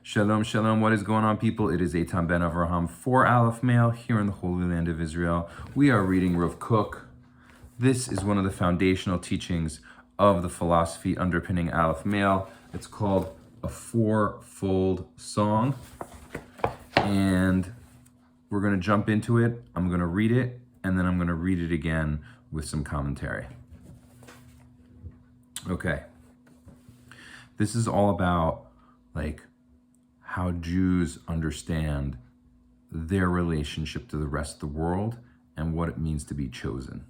Shalom, shalom. What is going on, people? It is Eitan ben Avraham for Aleph Male here in the Holy Land of Israel. We are reading Rav Kook. This is one of the foundational teachings of the philosophy underpinning Aleph Male. It's called a fourfold song. And we're going to jump into it. I'm going to read it, and then I'm going to read it again with some commentary. Okay. This is all about, how Jews understand their relationship to the rest of the world and what it means to be chosen.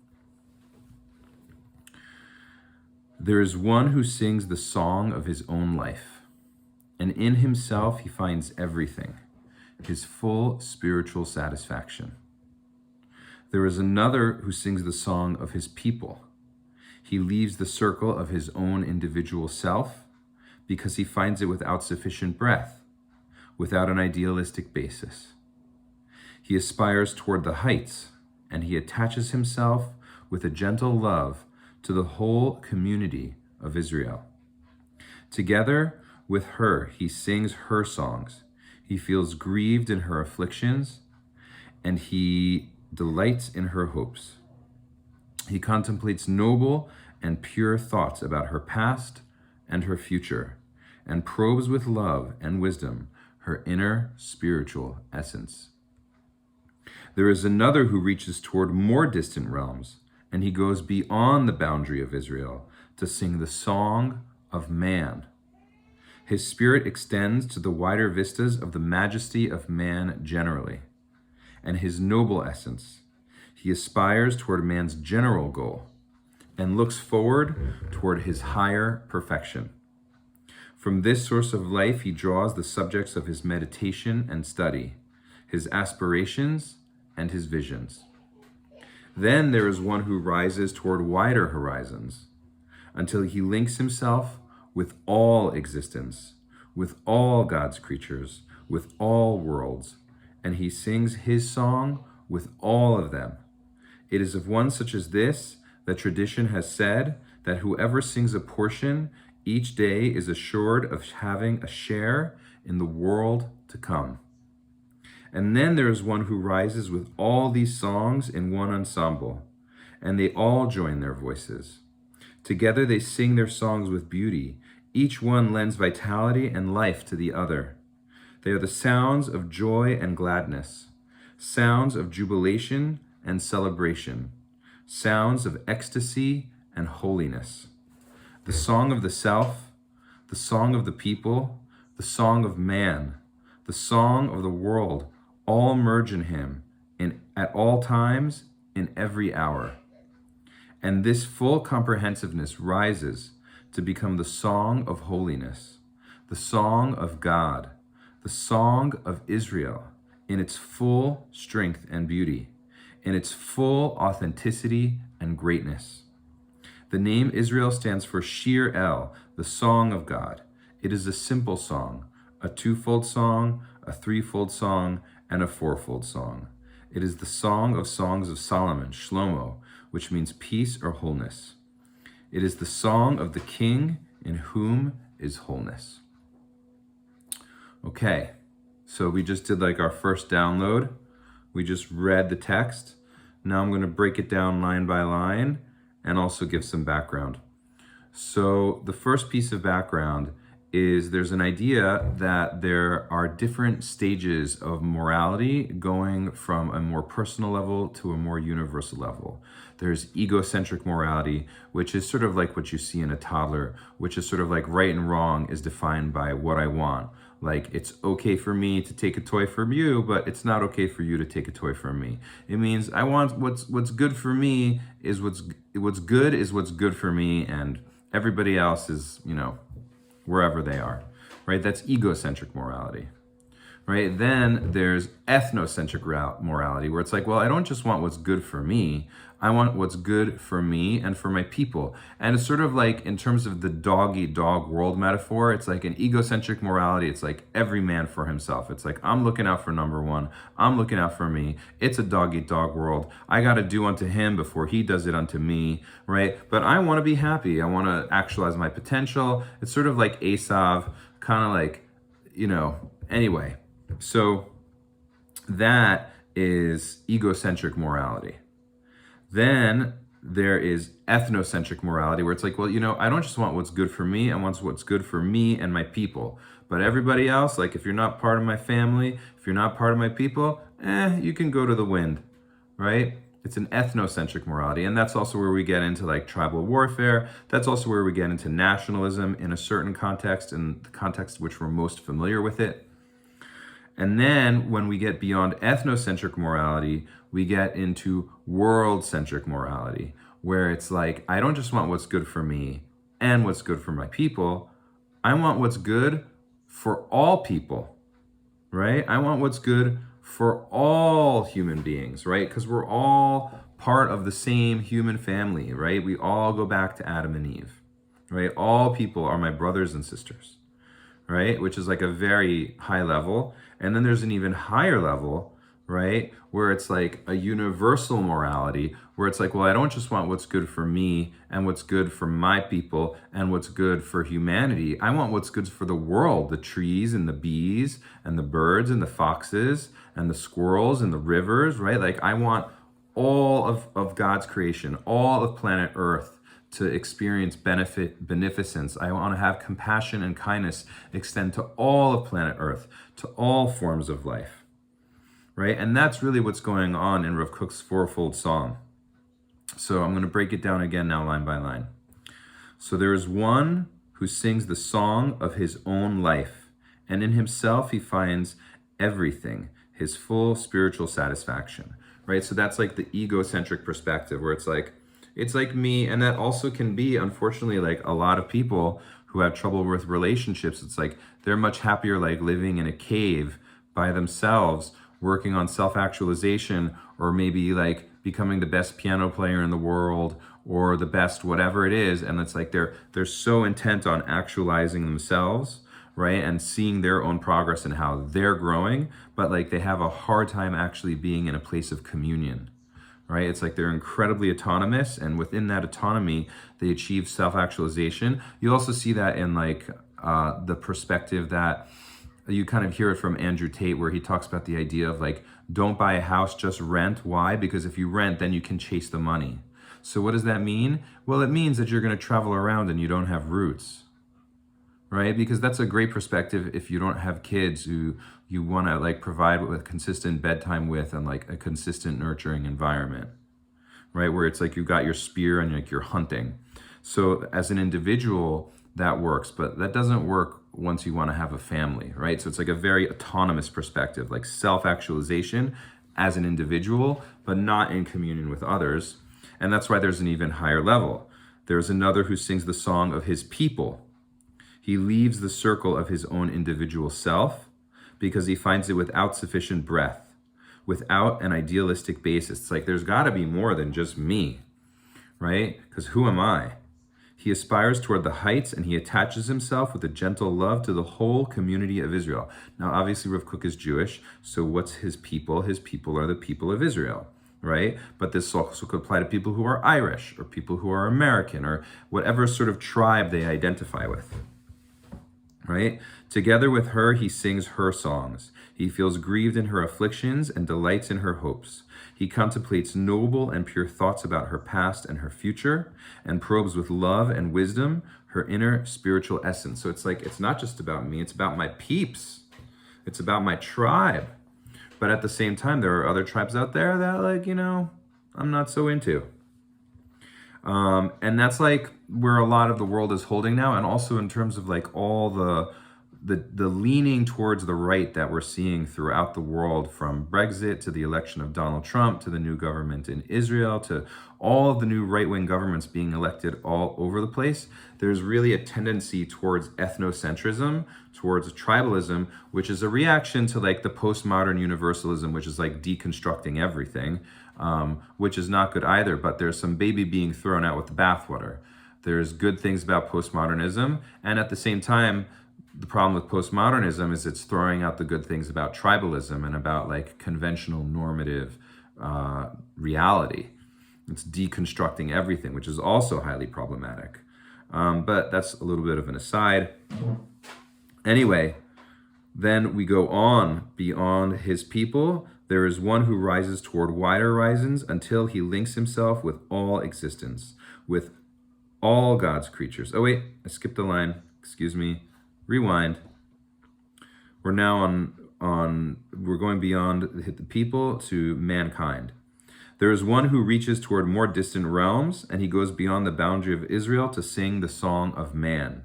There is one who sings the song of his own life, and in himself he finds everything, his full spiritual satisfaction. There is another who sings the song of his people. He leaves the circle of his own individual self because he finds it without sufficient breadth, without an idealistic basis. He aspires toward the heights, and he attaches himself with a gentle love to the whole community of Israel. Together with her, he sings her songs. He feels grieved in her afflictions, and he delights in her hopes. He contemplates noble and pure thoughts about her past and her future, and probes with love and wisdom her inner spiritual essence. There is another who reaches toward more distant realms, and he goes beyond the boundary of Israel to sing the song of man. His spirit extends to the wider vistas of the majesty of man generally, and his noble essence. He aspires toward man's general goal and looks forward toward his higher perfection. From this source of life, he draws the subjects of his meditation and study, his aspirations and his visions. Then there is one who rises toward wider horizons until he links himself with all existence, with all God's creatures, with all worlds, and he sings his song with all of them. It is of one such as this that tradition has said that whoever sings a portion each day is assured of having a share in the world to come. And then there is one who rises with all these songs in one ensemble, and they all join their voices. Together they sing their songs with beauty. Each one lends vitality and life to the other. They are the sounds of joy and gladness, sounds of jubilation and celebration, sounds of ecstasy and holiness. The song of the self, the song of the people, the song of man, the song of the world, all merge in him at all times, in every hour. And this full comprehensiveness rises to become the song of holiness, the song of God, the song of Israel in its full strength and beauty, in its full authenticity and greatness. The name Israel stands for Shir El, the song of God. It is a simple song, a twofold song, a threefold song, and a fourfold song. It is the song of songs of Solomon, Shlomo, which means peace or wholeness. It is the song of the king in whom is wholeness. Okay, so we just did our first download. We just read the text. Now I'm going to break it down line by line and also give some background. So the first piece of background is there's an idea that there are different stages of morality going from a more personal level to a more universal level. There's egocentric morality, which is sort of like what you see in a toddler, which is sort of like right and wrong is defined by what I want. It's okay for me to take a toy from you, but it's not okay for you to take a toy from me. It means I want what's good for me is what's good for me, and everybody else is, wherever they are, right? That's egocentric morality, right? Then there's ethnocentric morality, where it's well, I don't just want what's good for me, I want what's good for me and for my people. And it's sort of in terms of the dog-eat-dog world metaphor, it's an egocentric morality. It's every man for himself. It's I'm looking out for number one. I'm looking out for me. It's a dog-eat-dog world. I got to do unto him before he does it unto me, right? But I want to be happy. I want to actualize my potential. It's sort of like Esav, kind of anyway, so that is egocentric morality. Then there is ethnocentric morality, where it's like, well, I don't just want what's good for me, I want what's good for me and my people. But everybody else, like if you're not part of my family, if you're not part of my people, you can go to the wind, right? It's an ethnocentric morality. And that's also where we get into like tribal warfare. That's also where we get into nationalism in a certain context, in the context which we're most familiar with it. And then when we get beyond ethnocentric morality, we get into world-centric morality, where it's like, I don't just want what's good for me and what's good for my people. I want what's good for all people, right? I want what's good for all human beings, right? Because we're all part of the same human family, right? We all go back to Adam and Eve, right? All people are my brothers and sisters, right? Which is like a very high level. And then there's an even higher level, right? Where it's like a universal morality, where it's like, well, I don't just want what's good for me and what's good for my people and what's good for humanity. I want what's good for the world, the trees and the bees and the birds and the foxes and the squirrels and the rivers, right? Like I want all of God's creation, all of planet Earth to experience beneficence. I want to have compassion and kindness extend to all of planet Earth, to all forms of life, right? And that's really what's going on in Rav Kook's fourfold song. So I'm going to break it down again now, line by line. So there is one who sings the song of his own life, and in himself he finds everything, his full spiritual satisfaction, right? So that's like the egocentric perspective, where it's like me. And that also can be, unfortunately, like a lot of people who have trouble with relationships. It's like they're much happier like living in a cave by themselves, working on self-actualization, or maybe like becoming the best piano player in the world or the best whatever it is. And it's like they're so intent on actualizing themselves, right? And seeing their own progress and how they're growing, but like they have a hard time actually being in a place of communion, right? It's like they're incredibly autonomous, and within that autonomy, they achieve self-actualization. You also see that in like the perspective that you kind of hear it from Andrew Tate, where he talks about the idea of like, don't buy a house, just rent. Why? Because if you rent, then you can chase the money. So what does that mean? Well, it means that you're going to travel around and you don't have roots, right? Because that's a great perspective if you don't have kids who you want to like provide with consistent bedtime with and like a consistent nurturing environment, right? Where it's like you got your spear and like you're hunting. So as an individual, that works, but that doesn't work once you want to have a family, right? So it's like a very autonomous perspective, like self-actualization as an individual, but not in communion with others. And that's why there's an even higher level. There's another who sings the song of his people. He leaves the circle of his own individual self because he finds it without sufficient breadth, without an idealistic basis. It's like there's got to be more than just me, right? Because who am I? He aspires toward the heights, and he attaches himself with a gentle love to the whole community of Israel. Now, obviously, Rav Kook is Jewish, so what's his people? His people are the people of Israel, right? But this also could apply to people who are Irish, or people who are American, or whatever sort of tribe they identify with, right? Together with her, he sings her songs. He feels grieved in her afflictions and delights in her hopes. He contemplates noble and pure thoughts about her past and her future, and probes with love and wisdom her inner spiritual essence. So it's like, it's not just about me, it's about my peeps. It's about my tribe. But at the same time, there are other tribes out there that like, I'm not so into. And that's like where a lot of the world is holding now. And also in terms of like all the leaning towards the right that we're seeing throughout the world, from Brexit to the election of Donald Trump to the new government in Israel to all of the new right-wing governments being elected all over the place, there's really a tendency towards ethnocentrism, towards tribalism, which is a reaction to like the postmodern universalism, which is like deconstructing everything, which is not good either, but there's some baby being thrown out with the bathwater. There's good things about postmodernism, and at the same time, the problem with postmodernism is it's throwing out the good things about tribalism and about like conventional normative reality. It's deconstructing everything, which is also highly problematic. But that's a little bit of an aside. Anyway, Then we go on beyond his people. There is one who rises toward wider horizons until he links himself with all existence, with all God's creatures. Oh, wait, I skipped a line. Excuse me. Rewind. We're now we're going beyond the people to mankind. There is one who reaches toward more distant realms, and he goes beyond the boundary of Israel to sing the song of man.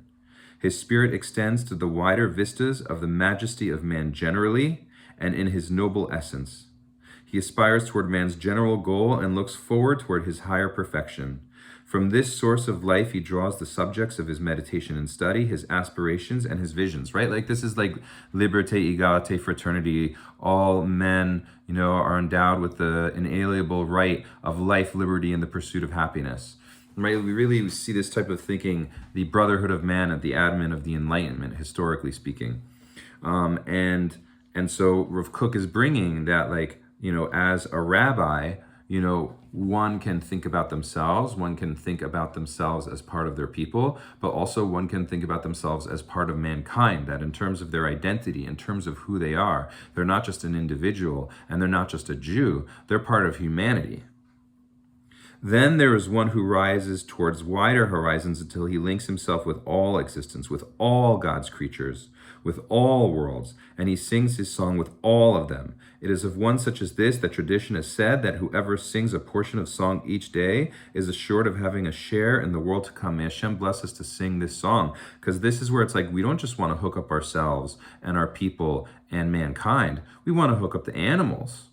His spirit extends to the wider vistas of the majesty of man generally and in his noble essence. He aspires toward man's general goal and looks forward toward his higher perfection. From this source of life, he draws the subjects of his meditation and study, his aspirations, and his visions, right? Like this is like liberté, égalité, fraternity. All men, are endowed with the inalienable right of life, liberty, and the pursuit of happiness. Right? We really see this type of thinking, the brotherhood of man at the advent of the Enlightenment, historically speaking. And so Rav Kook is bringing that, like, as a rabbi, one can think about themselves, one can think about themselves as part of their people, but also one can think about themselves as part of mankind, that in terms of their identity, in terms of who they are, they're not just an individual and they're not just a Jew, they're part of humanity. Then there is one who rises towards wider horizons until he links himself with all existence, with all God's creatures, with all worlds, and he sings his song with all of them. It is of one such as this that tradition has said that whoever sings a portion of song each day is assured of having a share in the world to come. May Hashem bless us to sing this song, because this is where it's like we don't just want to hook up ourselves and our people and mankind. We want to hook up the animals,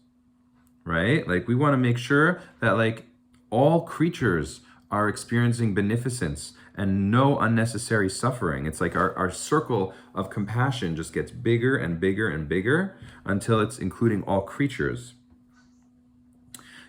right? Like we want to make sure that like all creatures are experiencing beneficence and no unnecessary suffering. It's like our circle of compassion just gets bigger and bigger and bigger until it's including all creatures.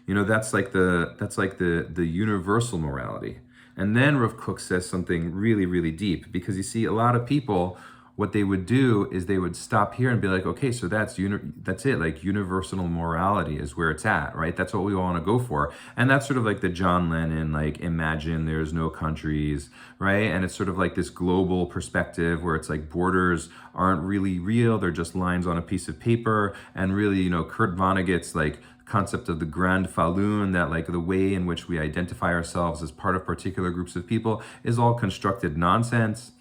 That's like the universal morality. And then Rav Kook says something really, really deep, because you see a lot of people, what they would do is they would stop here and be like, okay, so that's it. Like universal morality is where it's at, right? That's what we want to go for. And that's sort of like the John Lennon, like imagine there's no countries, right? And it's sort of like this global perspective where it's like borders aren't really real. They're just lines on a piece of paper. And really, Kurt Vonnegut's like concept of the Grand Falun, that like the way in which we identify ourselves as part of particular groups of people is all constructed nonsense.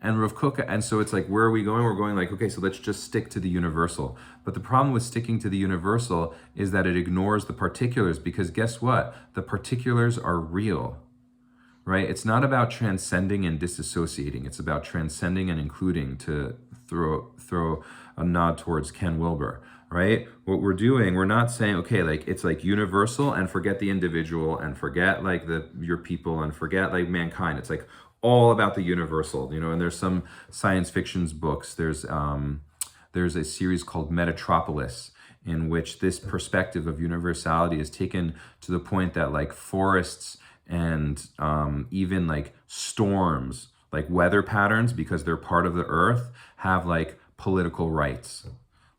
And Rav Kook, and so it's like, where are we going? We're going like, okay, so let's just stick to the universal. But the problem with sticking to the universal is that it ignores the particulars, because guess what? The particulars are real, right? It's not about transcending and disassociating. It's about transcending and including, to throw a nod towards Ken Wilber, right? What we're doing, we're not saying, okay, like it's like universal and forget the individual and forget like your people and forget like mankind. It's like all about the universal, and there's some science fiction books. There's a series called Metatropolis, in which this perspective of universality is taken to the point that like forests and even like storms, like weather patterns, because they're part of the earth, have like political rights.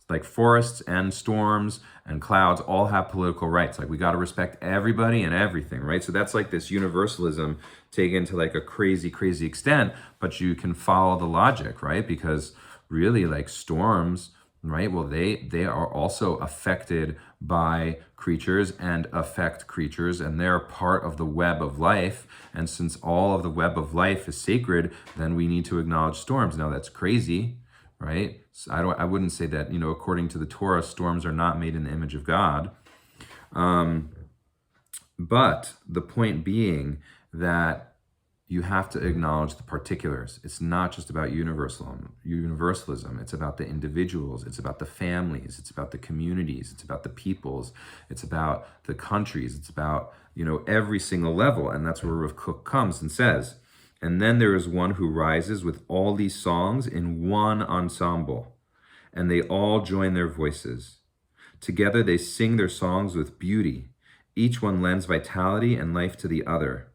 Like forests and storms and clouds all have political rights. Like we got to respect everybody and everything, right? So that's like this universalism taken to like a crazy, crazy extent, but you can follow the logic, right? Because really like storms, right? Well, they are also affected by creatures and affect creatures, and they're part of the web of life. And since all of the web of life is sacred, then we need to acknowledge storms. Now that's crazy, right? So I wouldn't say that, according to the Torah, storms are not made in the image of God. But the point being that you have to acknowledge the particulars. It's not just about universalism. It's about the individuals. It's about the families. It's about the communities. It's about the peoples. It's about the countries. It's about, every single level. And that's where Rav Kook comes and says, and then there is one who rises with all these songs in one ensemble, and they all join their voices. Together they sing their songs with beauty. Each one lends vitality and life to the other.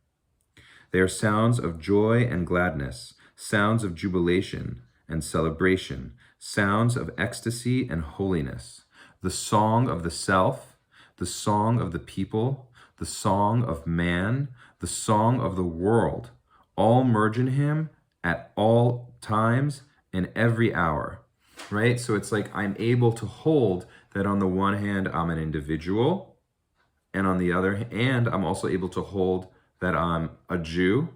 They are sounds of joy and gladness, sounds of jubilation and celebration, sounds of ecstasy and holiness. The song of the self, the song of the people, the song of man, the song of the world, all merge in him at all times and every hour. right? So it's like I'm able to hold that on the one hand, I'm an individual, and on the other hand, I'm also able to hold that I'm a Jew,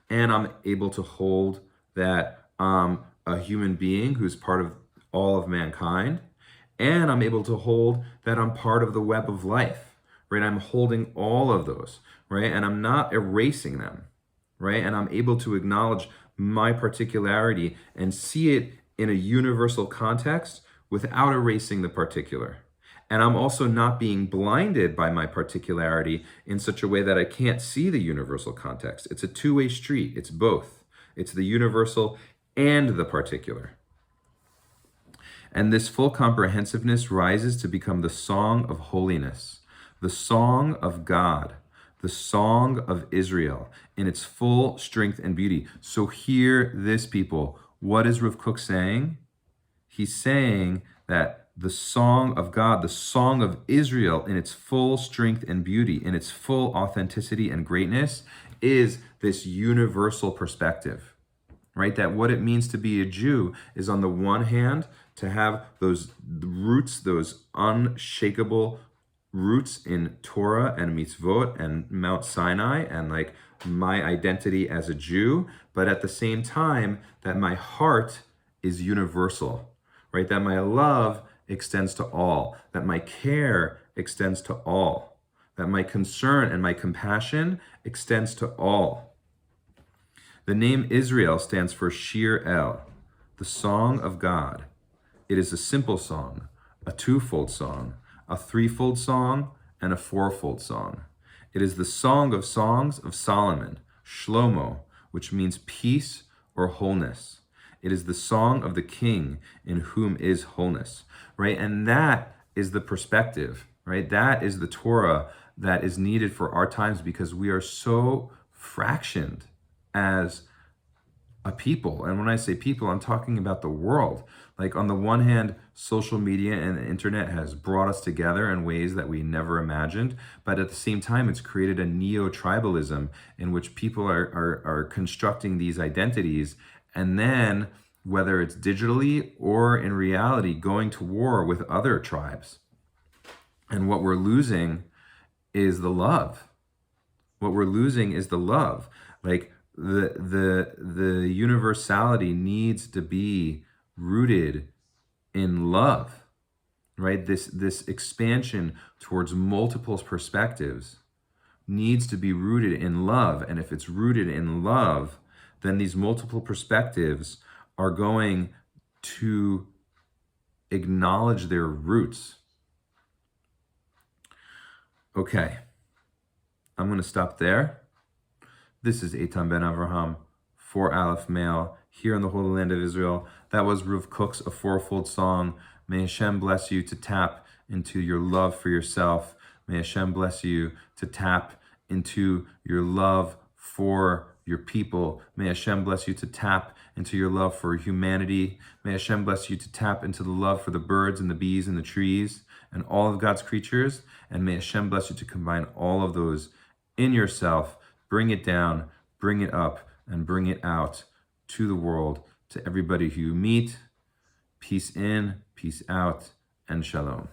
and I'm able to hold that I'm a human being who's part of all of mankind, and I'm able to hold that I'm part of the web of life, right? I'm holding all of those, right? And I'm not erasing them, right? And I'm able to acknowledge my particularity and see it in a universal context without erasing the particular. And I'm also not being blinded by my particularity in such a way that I can't see the universal context. It's a two-way street. It's both. It's the universal and the particular. And this full comprehensiveness rises to become the song of holiness, the song of God, the song of Israel in its full strength and beauty. So hear this, people. What is Rav Kook saying? He's saying that the song of God, the song of Israel in its full strength and beauty, in its full authenticity and greatness, is this universal perspective, right? That what it means to be a Jew is, on the one hand, to have those roots, those unshakable roots in Torah and mitzvot and Mount Sinai, and like my identity as a Jew, but at the same time, that my heart is universal, right? That my love extends to all, that my care extends to all, that my concern and my compassion extends to all. The name Israel stands for Shir El, the song of God. It is a simple song, a twofold song, a threefold song, and a fourfold song. It is the song of songs of Solomon, Shlomo, which means peace or wholeness. It is the song of the king in whom is wholeness, right? And that is the perspective, right? That is the Torah that is needed for our times, because we are so fractioned as a people. And when I say people, I'm talking about the world. Like, on the one hand, social media and the internet has brought us together in ways that we never imagined. But at the same time, it's created a neo-tribalism in which people are constructing these identities, and then, whether it's digitally or in reality, going to war with other tribes. And what we're losing is the love. What we're losing is the love. Like, the universality needs to be rooted in love, right? This expansion towards multiple perspectives needs to be rooted in love. And if it's rooted in love, then these multiple perspectives are going to acknowledge their roots. Okay, I'm going to stop there. This is Eitan Ben Avraham for Aleph Male here in the Holy Land of Israel. That was Rav Kook's A Fourfold Song. May Hashem bless you to tap into your love for yourself. May Hashem bless you to tap into your love for your people. May Hashem bless you to tap into your love for humanity. May Hashem bless you to tap into the love for the birds and the bees and the trees and all of God's creatures. And may Hashem bless you to combine all of those in yourself. Bring it down, bring it up, and bring it out to the world, to everybody who you meet. Peace in, peace out, and shalom.